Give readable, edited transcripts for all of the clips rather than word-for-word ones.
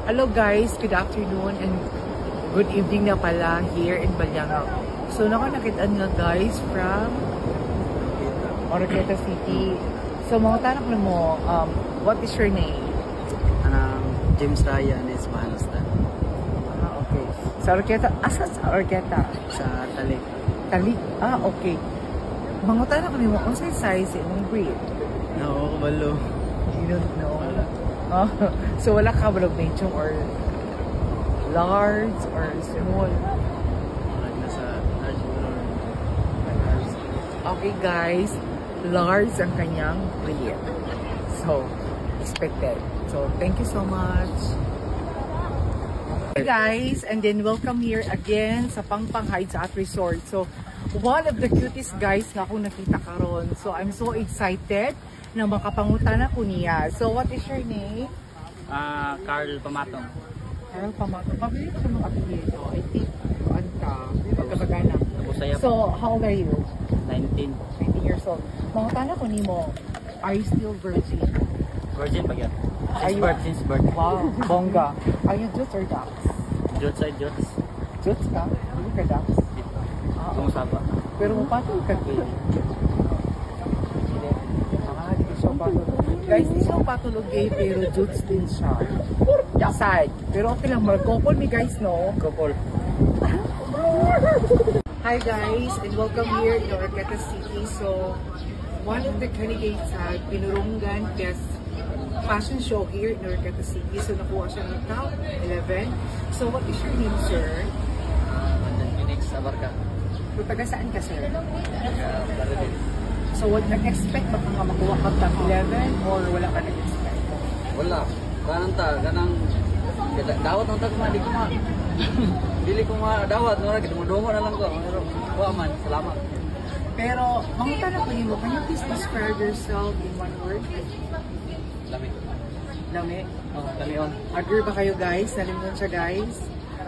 Hello guys, good afternoon and good evening na pala here in Balyangaw. So nakita nga guys from Oroqueta City. So mga tanong na mo, what is your name? James Ryan is Manasta. Okay. Sa Oroqueta, asa sa Oroqueta? Sa Talik. Talik? Okay. Mga tanong na mo, kung sa'yo size yung breed? No, walo. You don't know? So wala ka ba medium or large or small? Nasa large or okay guys, large ang kanyang breed. So, expected. So, thank you so much. Hey guys, and then welcome here again sa Pangpang Hides at Resort. So, one of the cutest guys nga akong nakita karon. So, I'm so excited na makapangutana ko niya. So, what is your name? Carl Pamatong. Carl Pamatong. Pabili ko sa mga apelyido. I think, Kabagana. So, how old are you? 19. 19 years old. Mangutana ko nimo, are you still virgin? Virgin pa yan. Since birth. Wow, bongga. Are you Jutes or Ducks? Jutes ay Jutes. Jutes ka? Hindi ka Ducks? Kumusaba. Pero mapatol ka gay. Hindi siya patol. Guys, hindi siya patol o gay, pero Jutes din siya. Aside. Pero okay lang, mag-couple me guys, no? Couple. Hi guys, and welcome here in Oroqueta City. So, one of the candidates had Pinurungan Best Fashion Show here in Oroqueta City. So, nakuha siya ng top 11. So, what is your name, sir? Phoenix Abarca. So, taga saan ka, sir? So, what nag-expect ba kang makuha ka top 11 or wala ka nag-expect? Wala. Ganang dawat ng tagma, di ko ma. Dili ko ma dawat, nora kita mo na lang ko. Wa man, salamat. Pero, mangutana ko nimo, can you please describe yourself in one word? Lami. Lami? Oh, lami on. Agree ba kayo guys? Nalimutan siya guys?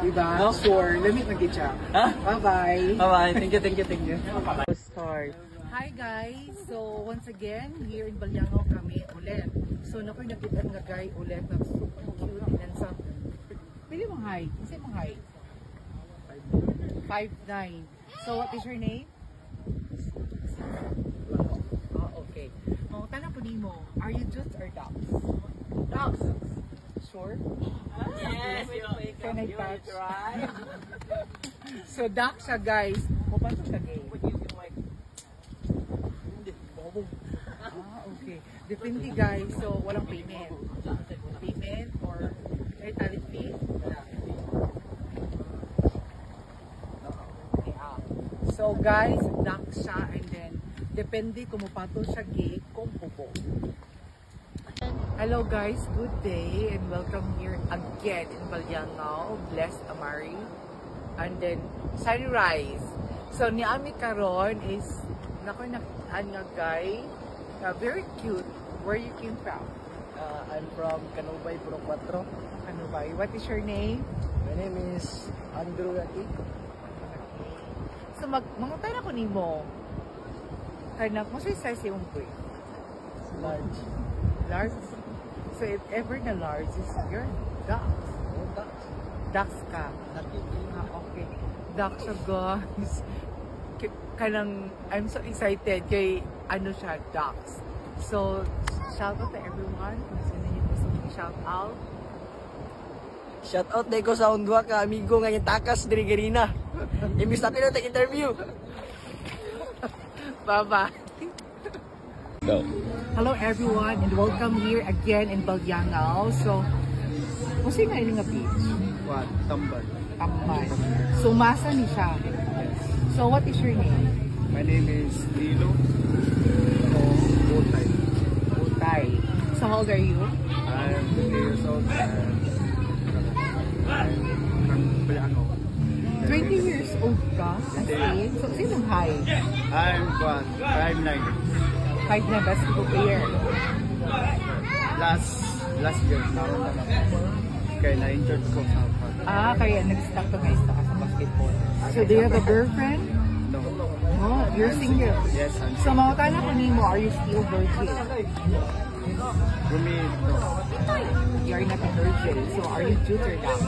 Diba? No? Sure. Lamit na siya. Ha? Bye-bye. Bye-bye. Thank you. Start. Hi guys! So once again, here in Balyangaw kami ulit. So nakoy nakita nga guy ulit na super cute and sa pili mong height. Kasi mong height? 5'9". So what is your name? Okay. Mga tanong ko nimo, are you Jutes or Ducks? Ducks. Sure? Yes, Can I touch? So duck siya guys. O paano siya gay? Okay. Depende guys. So walang payment. Payment or talent fee? So guys, duck siya and then depende kung mapatol siya gay kung pupo. Hello guys, good day and welcome here again in Balyangaw, Blessed Amari, and then Sunrise. So ni Ami karon is nakoy nakitaan nga guy, very cute. Where you came from? I'm from Canubay, Puro 4. Canubay. What is your name? My name is Andrew Yaki. So mangutana ko nimo. Kana mo sa size yung boy. Large. Large. So if ever na large is your ducks. Oh, ducks. Ducks ka. Okay. Ducks siya guys. Kanang I'm so excited kay ano siya, ducks. So shout out to everyone. Kung sino yung gusto mong shout out. Shout out na ko sa undwa ka amigo nga yung takas diri Garina. Imbis natin na interview. Bye-bye. Go. Hello everyone and welcome here again in Balyangaw. So, kung sino nga nga beach? What? Tambal. Tambal. So, masa ni siya. Yes. So, what is your name? My name is Lilo. Butay. Butay. So, how old are you? I'm 2 years old and I'm from Balyangaw. 20 years old ka? As in? So, sinong high? I'm 5'9". 5 na basketball player. Last year, naroon na lang. Kaya na-injured ko sa Kaya nag-stop ka guys sa basketball. So, do you have a girlfriend? No. Oh, you're single. Yes, I'm So, mga tanong ko nimo, are you still virgin? Gumi, no. You are not a virgin. So are you Jews or not?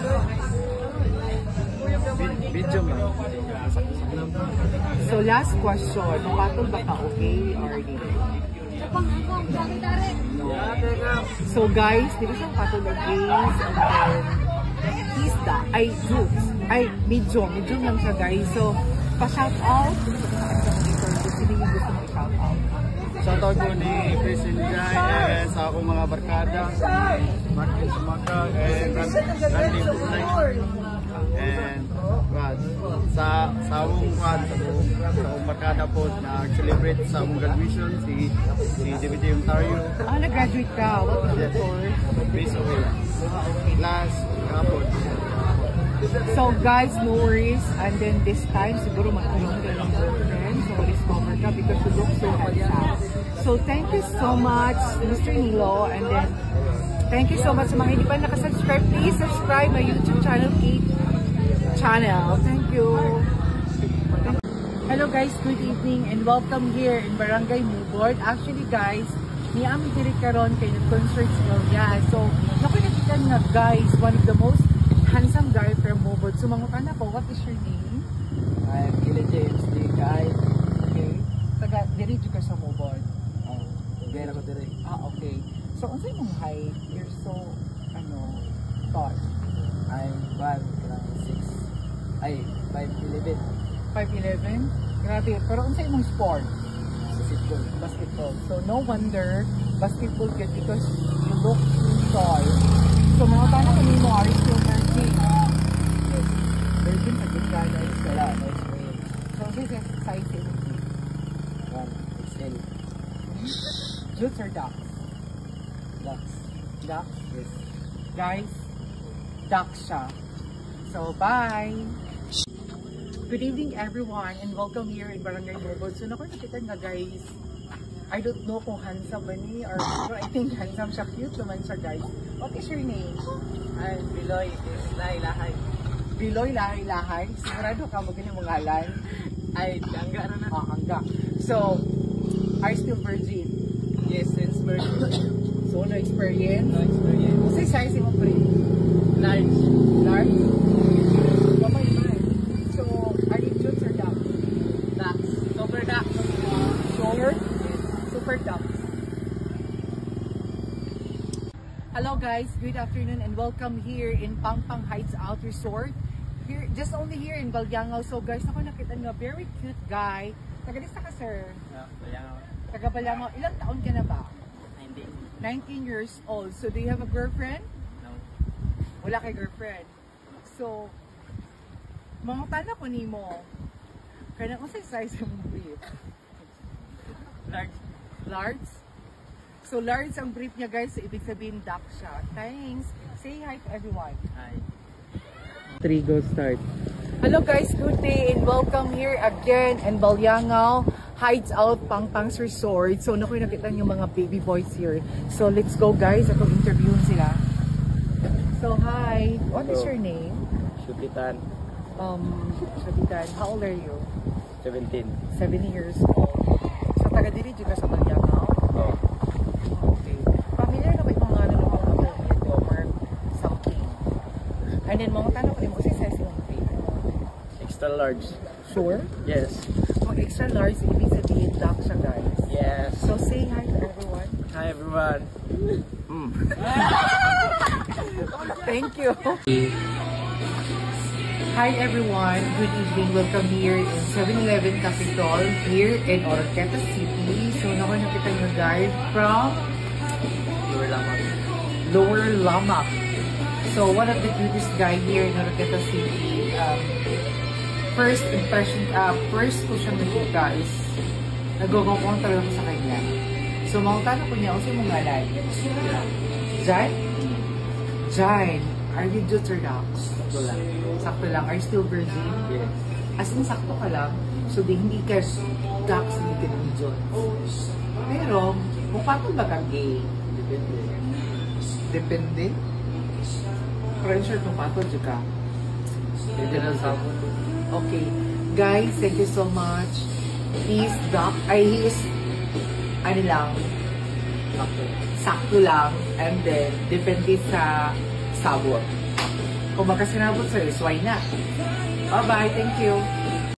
Medium lang. So last question, patol ba ka okay or di? So guys, di ba siyang patol ng gays and then he's the, ay Jews, ay medium lang siya guys. So pa-shout out, gusto yung gusto mo i-shout out. Shoutout ko ni President Jai and sa akong mga barkada, Martin Sumaka and Randy Buklay. And sa akong barkada po nag-celebrate sa akong graduation si David Ontario. Nag-graduate ka. What is your course? Based away. Last kapon. So guys, no worries. And then this time, siguro magkaroon ka ng girlfriend. So discover ka because you look so handsome. So thank you so much, Mr. Nilo. And then, thank you so much sa mga hindi pa nakasubscribe. Please subscribe my YouTube channel, Kate Channel. Thank you. Hello guys, good evening and welcome here in Barangay Mubord. Actually guys, ni Ami diri karon kay nag-concert niya. So, nakita nga guys, one of the most handsome guy from Mubord. So, mangutan ako, what is your name? I'm Kila James, the guy. Okay. Taga, diri ka sa Mubord. Gaya ako diri. Okay. So, unsay mong height? You're so, tall. I'm 5'6". Ay, 5'11". 5'11"? Grabe. Pero unsay mong sport? Basketball. Basketball. So, no wonder, basketball good because you look tall. So, mga tanong kung mo are you still virgin? Yes. Virgin sa good guy, guys. Wala, nice way. So, this is size 1XL. Jutes or ducks? Ducks. Ducks? Yes. Guys, ducks siya. So, bye! Good evening everyone and welcome here in Barangay Mubord. So, nakita nga guys, I don't know kung handsome ba ni or I think handsome siya, cute naman siya guys. What is your name? I'm Biloy. Is Lahay-Lahay. Biloy Lahay-Lahay. Sigurado ka magaling mong ngalan. Ay, hangga na na. Hangga. So, are you still virgin? Yes, since virgin. So, no experience? No experience. Kasi size mo pre? Large. Large? Kamay ba? So, are you jutes or ducks? Ducks. Super ducks. Short? Super ducks. Hello guys, good afternoon and welcome here in Pangpang Heights Out Resort. Here, just only here in Balyangaw. So guys, ako nakita nga very cute guy. Tagalista ka sir? Balyangaw. Taga Balyangaw. Ilang taon ka na ba? 19. 19 years old. So do you have a girlfriend? No. Wala kay girlfriend. So, mga tanong ko ni mo, kaya kung sa size yung brief? Large. Large? So, large ang brief niya guys, so ibig sabihin duck siya. Thanks! Say hi to everyone. Hi. 3 go start. Hello guys, good day and welcome here again in Balyangaw Heights Out Pangpang's Resort. So, naku nakita niyo mga baby boys here. So, let's go guys. Ako interviewin sila. So, hi. What is your name? Shukitan, Shabitan, how old are you? 17. 7 years old. So, taga-diri juga sa Balyangaw? Oh. Okay. Familiar na ba yung mga nito or something? And then, mga tanong ko rin mo, kasi size yung baby. Extra large. Sure? Yes. Kung extra large, ibig sabihin duck siya guys. Yes. So, say hi to everyone. Hi everyone. Thank you. Hi everyone, good evening. Welcome here in 7-Eleven Capitol here in Oroqueta City. So nakita nyo guys from Lower Lamang. Lower Lamak. So one of the cutest guy here in Oroqueta City. First impression, first ko siyang nakita is nagugong talaga ko sa kanya. So mga tanong ko niya, kasi mong ngalan? Jai? Jai, are you Jutes or ducks? Sakto lang. Sakto lang. Are you still virgin? Yes. As in, sakto ka lang. So, hindi ka ducks, hindi ka ng Jones. Pero, kung patol ba kang gay? Depende. Depende? Pero sure kung patol ka. Pwede na sa akin. Okay. Guys, thank you so much. He is duck. Ay, he is, ano lang, Sakto. sakto lang, and then depende sa sabot. Kung magkasinabot sa'yo, why not? Bye-bye, thank you.